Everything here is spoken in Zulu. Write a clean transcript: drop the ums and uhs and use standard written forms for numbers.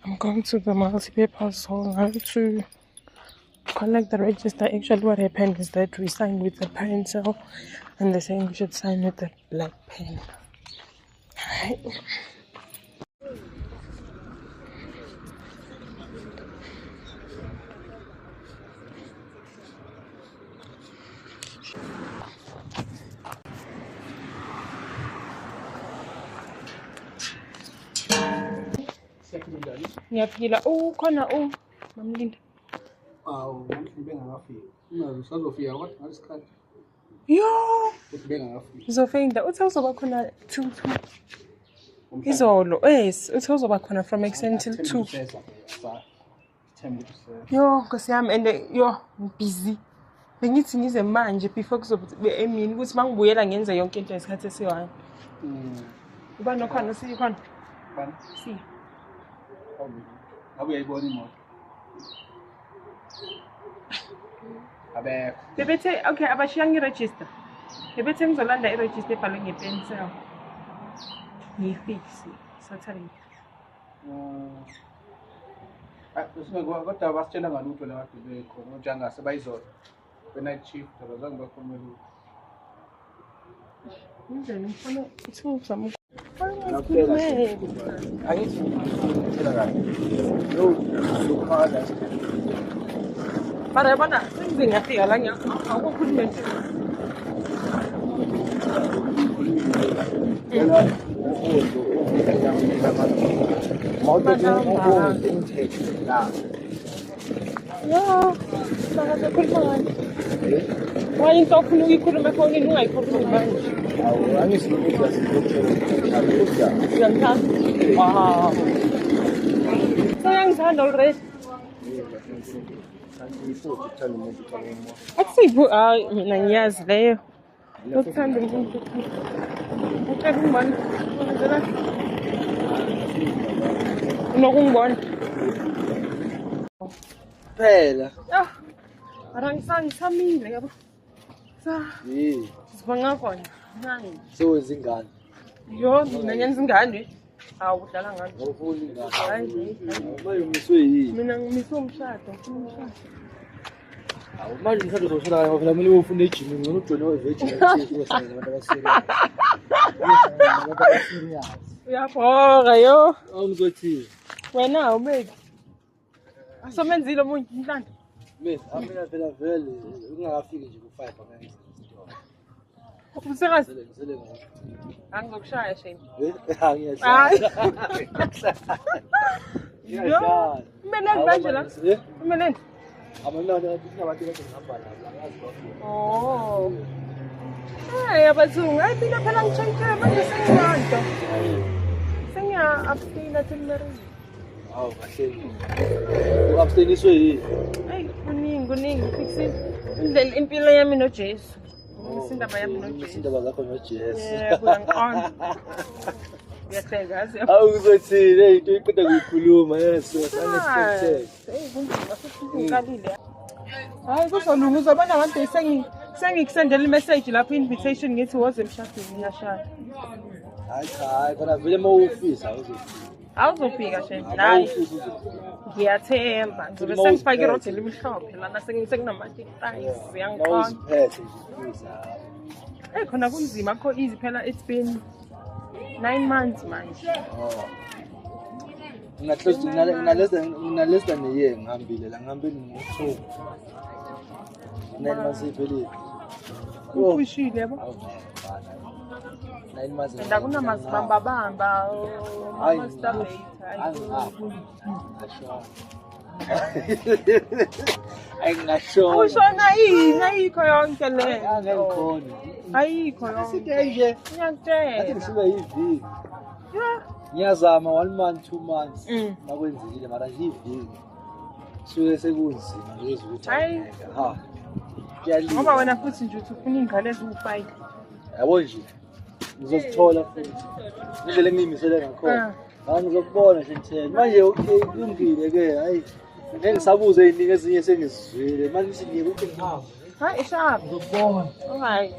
I'm going to the multi-paper zone. I have to collect the register. Actually, what happened is that we signed with the pencil, and they're saying we should sign with the black pen. Right. Ngiyaphila. Khona Mamlinda. Usazofika kodwa ngalesikhathi. Yo! Bengakafiki. Uzofika. Uthe uzoba khona 2. Izolo. Yes, uthe uzoba khona from extent till 2. Yo, Nkosi yami, and yo, busy. Bengithi ngize manje before kuzobe emini ukuthi mangibuyela ngenze yonke into esikhathi esiyi-1. Uba nokhona sikhona? Bani? Si. Ngabe uyayibona imoto? Abekho. Bebethe okay, abashiya ngiregister. Bebethe ngizolanda iregister ebhalwe ngepencil. Ngiyifix Saturday. Kodwa basitshela ngalutho la kade bekhona njengase bayizolo. Night shift abazange bakhona lutho. Ngizeni ngifuna uthuzama. Angithi ngithela kahle. Lokhala. Mara yabona sengize ngiyafika la akukhulume nje. Why into ufuna ukuyikhuluma efonini ungayikhulumi manje? Angisikudla sikudla. Ngiyamthanda. Wow. Sayangithanda already. Akusipho mina ngiyazi leyo. Uthanda umuntu. Ucela ungibona. Unokungibona. Phela. Mara ngisamile yabo. Sibanga khona. Hayi. Sewenza ingane. Yo, mina ngenza ingane. Hawu udlala ngani? Awufuni ingane. Hayi. Manje umiswe yini? Mina ngimiswe umshado, ngifuna umshado. Awu manje umshado uzoshada kanti phela kumele ufune ejimi ngcono ujone weveji ngathi uyohlala nabantu abaserious. Uyabhoka yo. Awungizothini? Wena umeki. Asomenzile umuntu mhlanje. Mina phela vele ungakafiki nje ku5 ngeke. Usekazi Ngizele ngoba. angizokushaya shame. Ngiyashaya. Yo, kumele manje la. Kumele. Amanani kunabantu abangihamba la ngazi bakho. Oh. Abathungu, phela phela ngitshayile manje sengiyanto. Sengiya-abstain till marriage. Hawu kahle. U-abstainiswe yini? Hey, kuningi fixing. Indlela impilo yami noJesu. Isindaba yami noJesu. Isindaba zakho noJesu. Yebo, ngiqonda. Ngiyahlekazi. Awu uzothini into iqeda kuyikhuluma yeso unexpected. Hey, kunzima futhi ngikalile. Hayi kuzolunga uzobona one day sengikusendela i-message lapho invitation ngithi woze emshadweni ngiyashada. Hayi khona vele mawufisa uzofika. Awuzofika shame nayi. Ngiyathemba. Ngizobe sengifake irodo elimhlophe lana senginamati thighs yangiqonda. Awuziphethe nje. Hey khona kunzima akho easy phela it's been 9 months manje. Oh. Ngina less than a year ngihambile la ngihambe ngo2. 9 months iphelile. Uphishile yabo. 9 months. Nda kunamazibamba masturbate. Ayingasho. Awushona yini ayikho yonke le. Angikhona. Ayikho yonke. Sike nje. Ngiyakutshela. Athi sibe yiviki. Yeah. Ngiyazama 1 month 2 months makwenzekile mara nje iviki. Suke sekunzima ngezwe ukuthi ha. Ngoba wena futhi nje ufuna ingane eziwu5. Yabo nje. Ngizozithola futhi. Indlela engiyimisele ngakhona. Ngizokubona nje ngithela. Manje okay kulungile ke hayi. Ngeke ngisabuze iningi ezinye sengizizwile. Manje sinikwe ukuthi ngihamba. Hayi ishap. Ngizokubona. Alright.